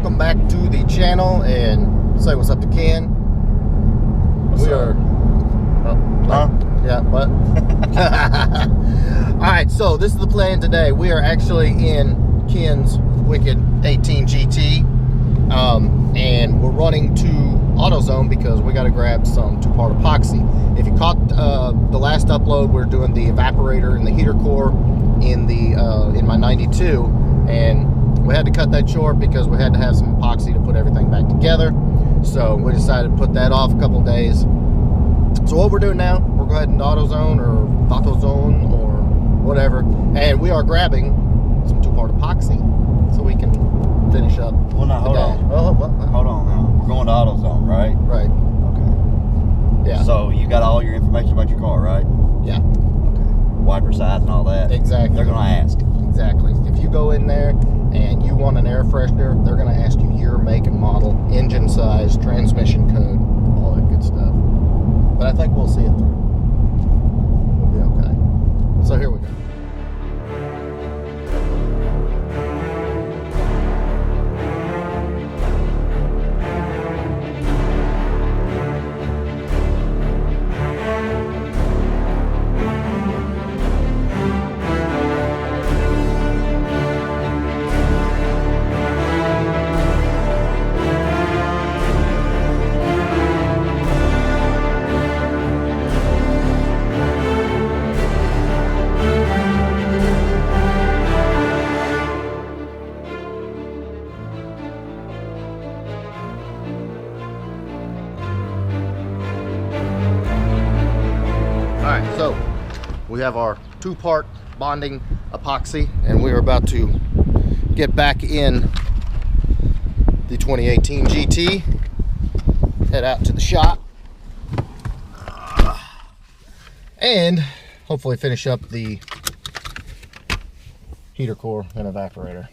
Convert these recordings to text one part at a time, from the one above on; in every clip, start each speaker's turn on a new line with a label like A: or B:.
A: welcome back to the channel, and say what's up to Ken.
B: What's up?
A: Yeah, what? Alright, so this is the plan today. We are actually in Ken's Wicked 18 GT, and we're running to AutoZone because we got to grab some two-part epoxy. If you caught the last upload, we're doing the evaporator and the heater core in my 92, and we had to cut that short because we had to have some epoxy to put everything back together. So we decided to put that off a couple of days. So what we're doing now, we're going to AutoZone or whatever, and we are grabbing some two-part epoxy so we can finish up.
B: Well, now hold on. Hold on now. We're going to AutoZone, right?
A: Right.
B: Okay.
A: Yeah.
B: So you got all your information about your car, right?
A: Yeah.
B: Okay. Wiper size and all that.
A: Exactly.
B: They're going to ask.
A: Exactly. If you go in there and you want an air freshener, they're going to ask you year, make, and model, engine size, transmission code, all that good stuff. But I think we'll see it through. We'll be okay. So here we go. Alright, so we have our two-part bonding epoxy, and we are about to get back in the 2018 GT, head out to the shop, and hopefully finish up the heater core and evaporator,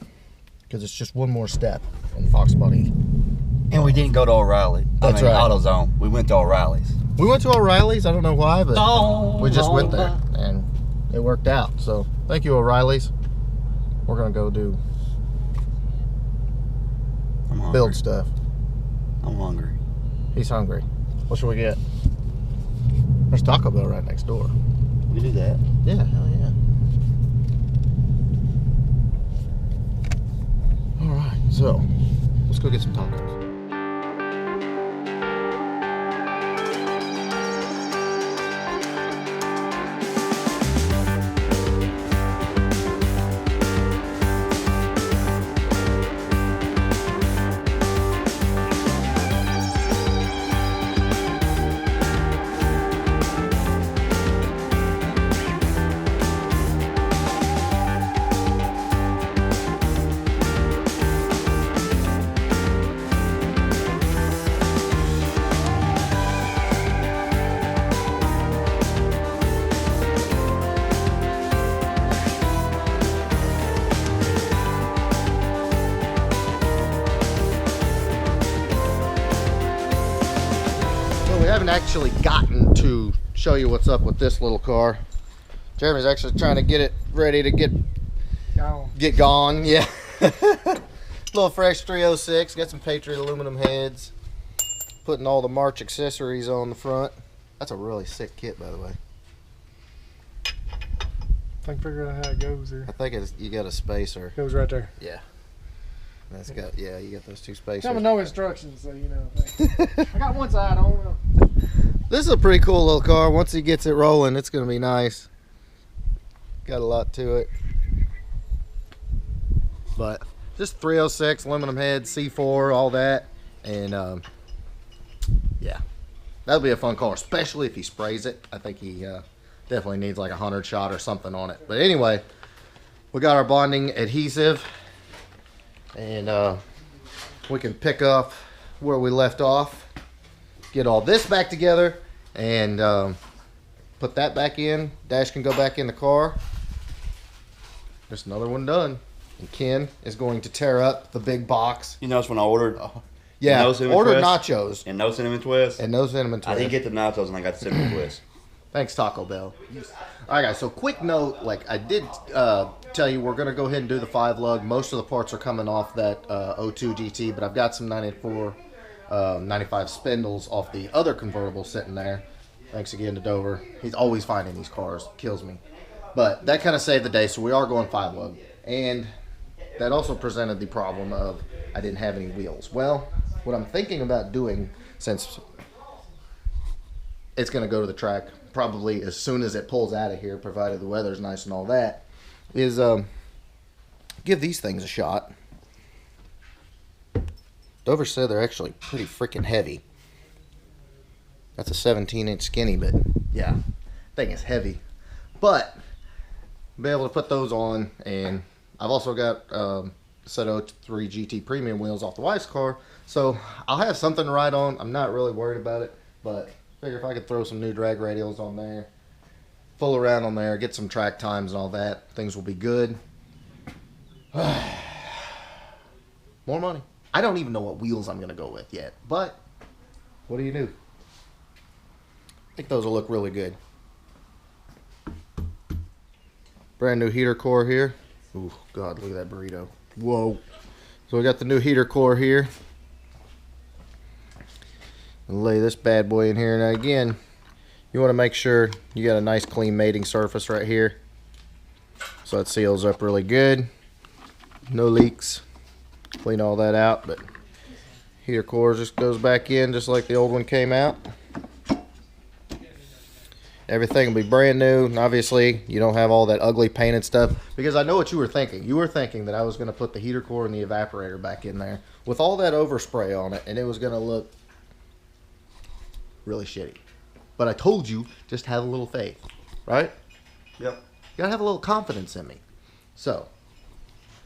A: because it's just one more step in Fox Body.
B: And we didn't go to O'Reilly.
A: That's right.
B: AutoZone. We went to O'Reilly's.
A: We went to O'Reilly's, I don't know why, but we just went there and it worked out. So thank you, O'Reilly's. We're gonna go build stuff.
B: I'm hungry.
A: He's hungry. What should we get? There's Taco Bell right next door.
B: We do that.
A: Yeah, hell yeah. Alright, so let's go get some tacos. We haven't actually gotten to show you what's up with this little car. Jeremy's actually trying to get it ready to get gone. Yeah. Little fresh 306. Got some Patriot aluminum heads. Putting all the March accessories on the front. That's a really sick kit, by the way.
C: I can figure out how it goes here.
A: I think you got a spacer.
C: It goes right there.
A: Yeah. That's got, yeah, you got those two spacers.
C: Come with no instructions, so you know. I got one side on.
A: This is a pretty cool little car. Once he gets it rolling, it's going to be nice. Got a lot to it. But just 306, aluminum head, C4, all that. And yeah, that'll be a fun car, especially if he sprays it. I think he definitely needs like a 100 shot or something on it. But anyway, we got our bonding adhesive. And we can pick up where we left off, get all this back together, and put that back in. Dash can go back in the car. There's another one done. And Ken is going to tear up the big box.
B: You notice when I ordered?
A: Yeah,
B: no cinnamon
A: ordered
B: twist
A: nachos.
B: And no cinnamon twist?
A: And no cinnamon twist.
B: I didn't get the nachos and I got the cinnamon twist.
A: Thanks, Taco Bell. All right, guys, so quick note, like I did tell you, we're going to go ahead and do the 5 lug. Most of the parts are coming off that 02 GT, but I've got some 94, 95 spindles off the other convertible sitting there. Thanks again to Dover. He's always finding these cars. Kills me. But that kind of saved the day, so we are going 5 lug. And that also presented the problem of I didn't have any wheels. Well, what I'm thinking about doing, since it's going to go to the track probably as soon as it pulls out of here, provided the weather's nice and all that, is give these things a shot. Dover said they're actually pretty freaking heavy. That's a 17-inch skinny, but yeah, thing is heavy. But be able to put those on, and I've also got a set of 03 GT premium wheels off the wife's car, so I'll have something to ride on. I'm not really worried about it, but figure if I could throw some new drag radials on there, fool around on there, get some track times and all that, things will be good. More money. I don't even know what wheels I'm going to go with yet, but what do you do? I think those will look really good. Brand new heater core here. Ooh, God, look at that burrito. Whoa. So we got the new heater core here. And lay this bad boy in here. Now again, you want to make sure you got a nice clean mating surface right here, so it seals up really good. No leaks. Clean all that out, but heater core just goes back in just like the old one came out. Everything will be brand new, and obviously you don't have all that ugly painted stuff, because I know what you were thinking. You were thinking that I was going to put the heater core and the evaporator back in there with all that overspray on it, and it was going to look really shitty. But I told you, just have a little faith, right?
B: Yep.
A: You gotta have a little confidence in me. So,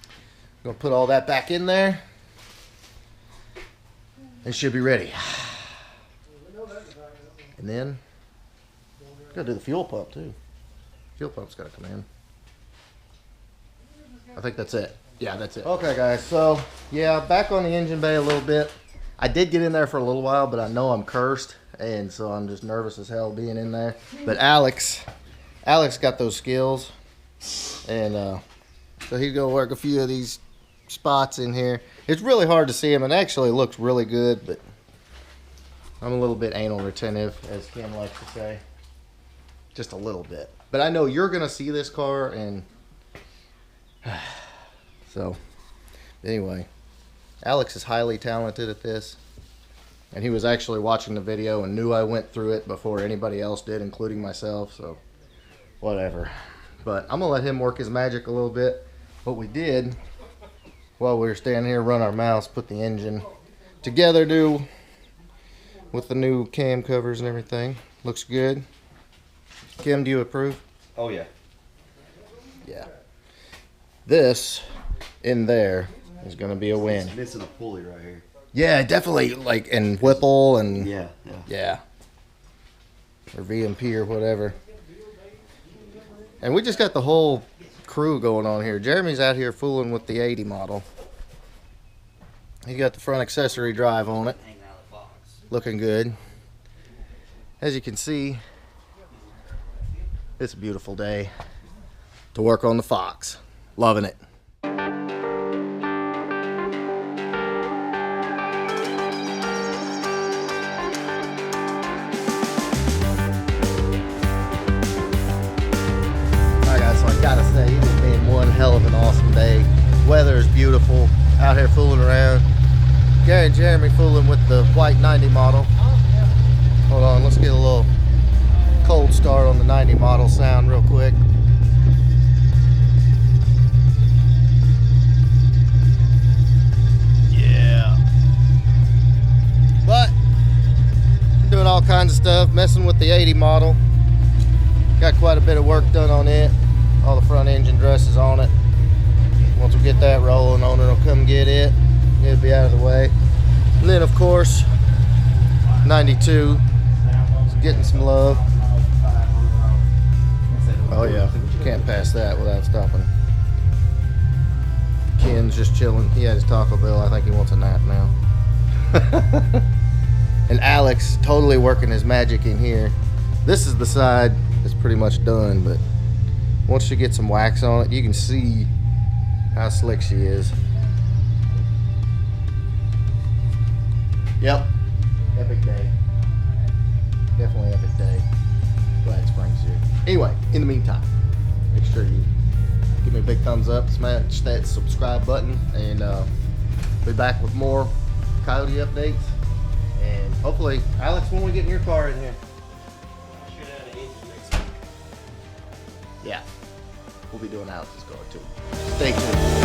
A: I'm gonna put all that back in there. It should be ready. And then, gotta do the fuel pump too. Fuel pump's gotta come in. I think that's it. Yeah, that's it. Okay, guys, so, yeah, back on the engine bay a little bit. I did get in there for a little while, but I know I'm cursed, and so I'm just nervous as hell being in there. But Alex got those skills, and so he's gonna work a few of these spots in here. It's really hard to see him, and actually looks really good, but I'm a little bit anal retentive, as Kim likes to say. Just a little bit. But I know you're gonna see this car, and so anyway, Alex is highly talented at this, and he was actually watching the video and knew I went through it before anybody else did, including myself, so whatever. But I'm gonna let him work his magic a little bit. What we did while we were standing here, run our mouths, put the engine together, with the new cam covers and everything. Looks good. Kim, do you approve?
B: Oh yeah.
A: Yeah. This in there is gonna be a win.
B: It's missing a pulley right here.
A: Yeah, definitely, like in Whipple and
B: yeah.
A: Or VMP or whatever. And we just got the whole crew going on here. Jeremy's out here fooling with the 80 model. He got the front accessory drive on it. Looking good. As you can see, it's a beautiful day to work on the Fox. Loving it. Gotta say, it has been one hell of an awesome day. Weather is beautiful. Out here fooling around. Gary and Jeremy fooling with the white 90 model. Hold on, let's get a little cold start on the 90 model sound real quick. Yeah. But I'm doing all kinds of stuff, messing with the 80 model. Got quite a bit of work done on it. All the front engine dresses on it. Once we get that rolling, owner will come get it. It'll be out of the way. And then, of course, 92 is getting some love. Oh yeah, can't pass that without stopping. Ken's just chilling. He had his Taco Bell. I think he wants a nap now. And Alex totally working his magic in here. This is the side that's pretty much done, but once you get some wax on it, you can see how slick she is. Yep. Epic day. Definitely epic day. Glad Spring's here. Anyway, in the meantime, make sure you give me a big thumbs up, smash that subscribe button, and be back with more coyote updates. And hopefully, Alex, when we get in your car in here?
C: Should have an engine next week.
A: Yeah. We'll be doing Alex's car too. Stay tuned.